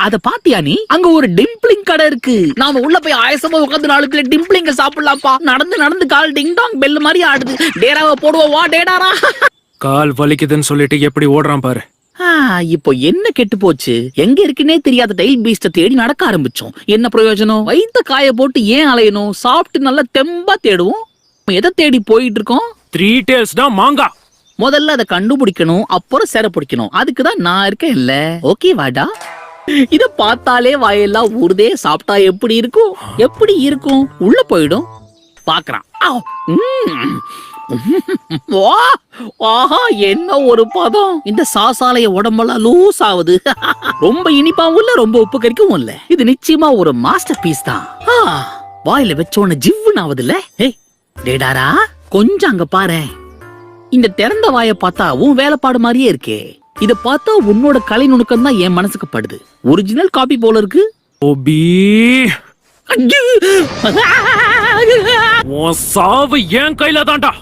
அத பாத்தியா நீ? அங்க ஒரு டிம்பிளிங் கடை இருக்கு. நாம உள்ள போய் ஆயசமா உட்கார்ந்து 4 பிளேட் டிம்பிளிங்க சாப்பிடலாம்ப்பா. நடந்து நடந்து கால் டிங் டாங் பெல் மாதிரி ஆடுது. டேராவை போடுவோம் வா டேடாரா. கால் வலிக்குதுன்னு சொல்லிட்டு எப்படி ஓடுறான் பாரு. இப்போ என்ன கெட்டு போச்சு? எங்க இருக்குன்னே தெரியாத டைல் பீஸ்ட தேடி நடக்க ஆரம்பிச்சோம். என்ன பிரயோஜனம்? வயித்த காய போட்டு ஏன் அலையணும்? சாப்பிட்டு நல்லா தெம்பா தேடுவோம். எதை தேடி போயிட்டு இருக்கோம்? 3 டேல்ஸ் தான் மாங்கா. முதல்ல அதை கண்டுபிடிக்கணும், அப்புறம் சேர பிடிக்கணும். அதுக்குதான் நான் இருக்கேன் இல்ல. ஓகே வாடா. இத பார்த்தாலே வாயெல்லாம் ஊறுதே. சாப்பிட்டா எப்படி இருக்கும்? எப்படி இருக்கும்? உள்ள போயிடும். பாக்குறான். ஆஹா, என்ன ஒரு பதம்! இந்த சாசாலைய உடம்பெல்லாம் லூஸ் ஆகுது. ரொம்ப இனிப்பாவும் இல்ல, ரொம்ப உப்பு கறிக்கவும் இல்ல. இது நிச்சயமா ஒரு மாஸ்டர் பீஸ் தான். வாயில வச்சோன்னு ஜிவ்வுன்னு ஆகுதுல்ல. ஏய் டேடாரா, கொஞ்சம் அங்க பாரு. இந்த திறந்த வாயை பார்த்தா உன் வேலைப்பாடு மாதிரியே இருக்கே. இத பார்த்தா உன்னோட கலை நுணுக்கம் தான் என் மனசுக்கு படுது. ஒரிஜினல் காப்பி போல இருக்கு. ஓபி, உன் சாவு என் கையில தான்டா.